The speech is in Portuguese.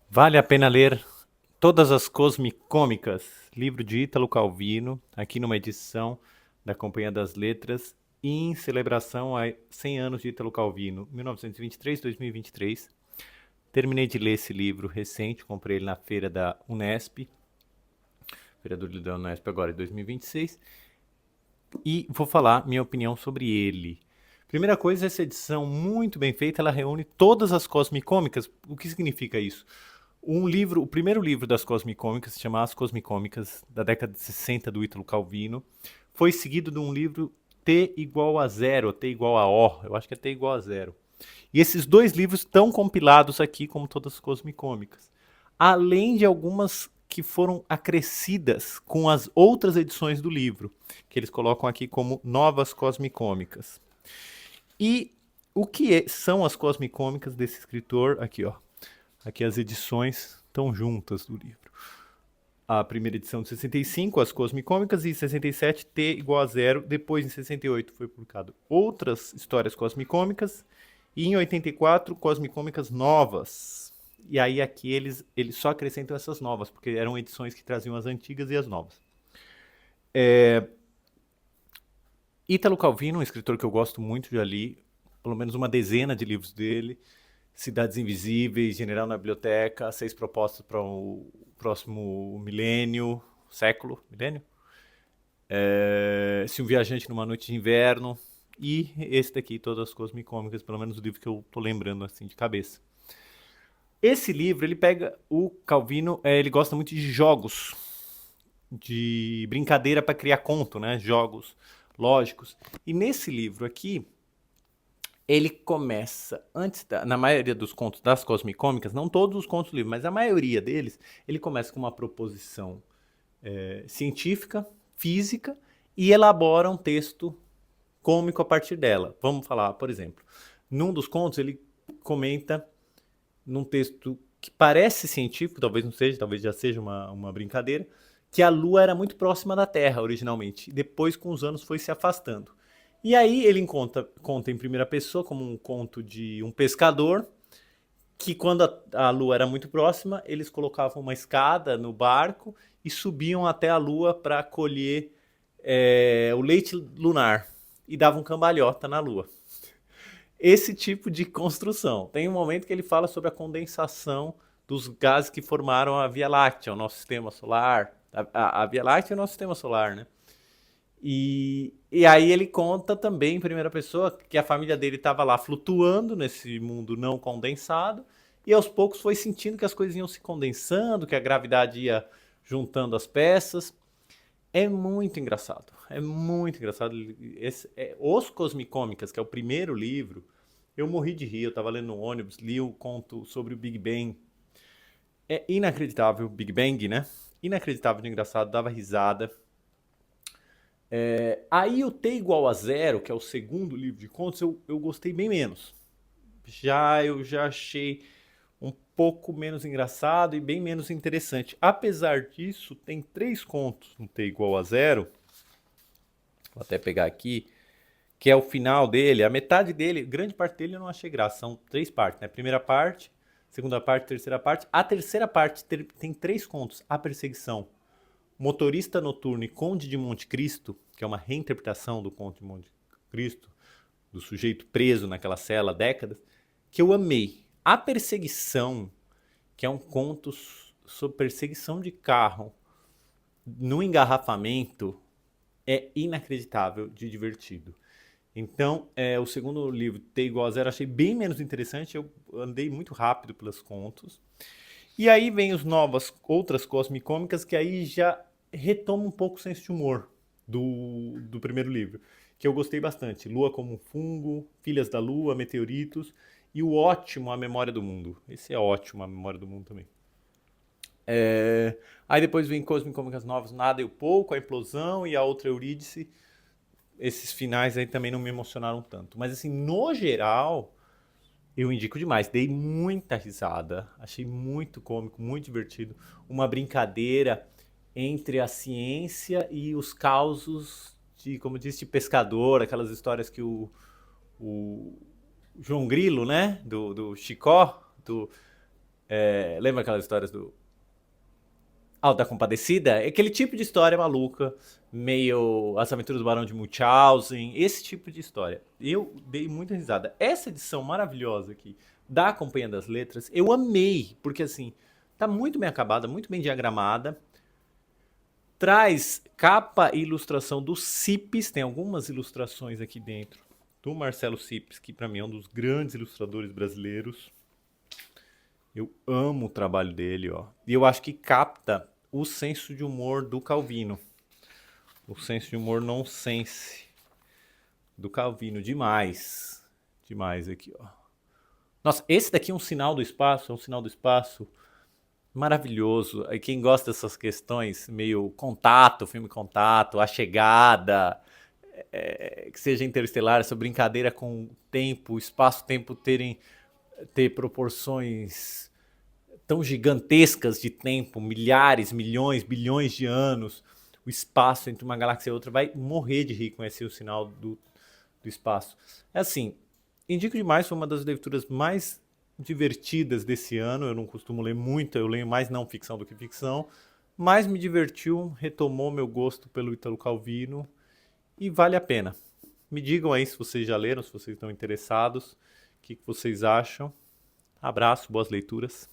Vale a pena ler Todas as Cosmicômicas, livro de Ítalo Calvino, aqui numa edição da Companhia das Letras, em celebração a 100 anos de Ítalo Calvino, 1923-2023. Terminei de ler esse livro recente, comprei ele na feira da Unesp, feira do livro da Unesp agora em 2026, e vou falar minha opinião sobre ele. Primeira coisa, essa edição muito bem feita, ela reúne todas as cosmicômicas. O que significa isso? O primeiro livro das Cosmicômicas, se chama As Cosmicômicas, da década de 60, do Ítalo Calvino, foi seguido de um livro T igual a zero, T igual a O, eu acho que é T igual a zero. E esses dois livros estão compilados aqui, como todas as Cosmicômicas. Além de algumas que foram acrescidas com as outras edições do livro, que eles colocam aqui como novas Cosmicômicas. E o que são as Cosmicômicas desse escritor? Aqui, ó. Aqui as edições estão juntas do livro. A primeira edição de 65, as Cosmicômicas, e em 67, T igual a zero. Depois, em 68, foi publicado outras histórias cosmicômicas. E em 84, Cosmicômicas novas. E aí aqui eles só acrescentam essas novas, porque eram edições que traziam as antigas e as novas. Ítalo Calvino, um escritor que eu gosto muito, já li pelo menos uma dezena de livros dele. Cidades Invisíveis, General na Biblioteca, 6 propostas para o próximo milênio, século, milênio. Se um Viajante numa Noite de Inverno. E esse daqui, Todas as Cosmicômicas, pelo menos o livro que eu tô lembrando assim de cabeça. Esse livro, ele pega o Calvino, ele gosta muito de jogos, de brincadeira para criar conto, né? Jogos lógicos. E nesse livro aqui, ele começa, na maioria dos contos das Cosmicômicas, não todos os contos do livro, mas a maioria deles, ele começa com uma proposição científica, física, e elabora um texto cômico a partir dela. Vamos falar, por exemplo, num dos contos ele comenta, num texto que parece científico, talvez não seja, talvez já seja uma brincadeira, que a Lua era muito próxima da Terra originalmente, e depois com os anos foi se afastando. E aí ele conta em primeira pessoa, como um conto de um pescador, que quando a Lua era muito próxima, eles colocavam uma escada no barco e subiam até a Lua para colher o leite lunar e davam cambalhota na Lua. Esse tipo de construção. Tem um momento que ele fala sobre a condensação dos gases que formaram a Via Láctea, o nosso sistema solar. A Via Láctea é o nosso sistema solar, né? E aí ele conta também em primeira pessoa que a família dele estava lá flutuando nesse mundo não condensado e aos poucos foi sentindo que as coisas iam se condensando, que a gravidade ia juntando as peças. É muito engraçado. É muito engraçado. Os Cosmicômicas, que é o primeiro livro, eu morri de rir. Eu estava lendo no ônibus, li o conto sobre o Big Bang. É inacreditável, Big Bang, né? Inacreditável de engraçado, dava risada. Aí o T igual a zero, que é o segundo livro de contos, eu gostei bem menos. Eu já achei um pouco menos engraçado e bem menos interessante. Apesar disso, tem 3 contos no T igual a zero. Vou até pegar aqui, que é o final dele, a metade dele, grande parte dele eu não achei graça. São 3 partes, né? Primeira parte, segunda parte, terceira parte. A terceira parte tem 3 contos. A Perseguição, Motorista Noturno e Conde de Monte Cristo, que é uma reinterpretação do Conde de Monte Cristo, do sujeito preso naquela cela há décadas, que eu amei. A Perseguição, que é um conto sobre perseguição de carro no engarrafamento, é inacreditável de divertido. Então, o segundo livro, T igual a zero, achei bem menos interessante. Eu andei muito rápido pelos contos. E aí vem os novas, outras cosmicômicas, que aí já retoma um pouco o senso de humor do primeiro livro, que eu gostei bastante. Lua como um fungo, Filhas da Lua, Meteoritos, e o ótimo A Memória do Mundo. Esse é ótimo, A Memória do Mundo também. Aí depois vem Cosmicômicas Novas, Nada e o Pouco, A Implosão e a outra Eurídice. Esses finais aí também não me emocionaram tanto. Mas assim, no geral, eu indico demais. Dei muita risada. Achei muito cômico, muito divertido. Uma brincadeira entre a ciência e os causos de, como disse, de pescador, aquelas histórias que o João Grilo, né? Do Chicó, Lembra aquelas histórias do Auto da Compadecida? É aquele tipo de história maluca, meio As Aventuras do Barão de Munchausen, esse tipo de história. Eu dei muita risada. Essa edição maravilhosa aqui, da Companhia das Letras, eu amei, porque assim, tá muito bem acabada, muito bem diagramada. Traz capa e ilustração do Cipes, tem algumas ilustrações aqui dentro do Marcelo Cipes, que para mim é um dos grandes ilustradores brasileiros. Eu amo o trabalho dele, ó. E eu acho que capta o senso de humor do Calvino. O senso de humor nonsense do Calvino. Demais. Demais aqui, ó. Nossa, esse daqui é um sinal do espaço, é um sinal do espaço maravilhoso. Aí quem gosta dessas questões, meio contato, filme contato, a chegada, que seja interestelar, essa brincadeira com o tempo, o espaço-tempo ter proporções tão gigantescas de tempo, milhares, milhões, bilhões de anos, o espaço entre uma galáxia e outra, vai morrer de rir com esse sinal do espaço. É assim, indico demais, foi uma das leituras mais divertidas desse ano. Eu não costumo ler muito, eu leio mais não ficção do que ficção, mas me divertiu, retomou meu gosto pelo Ítalo Calvino e vale a pena. Me digam aí se vocês já leram, se vocês estão interessados, o que vocês acham. Abraço, boas leituras.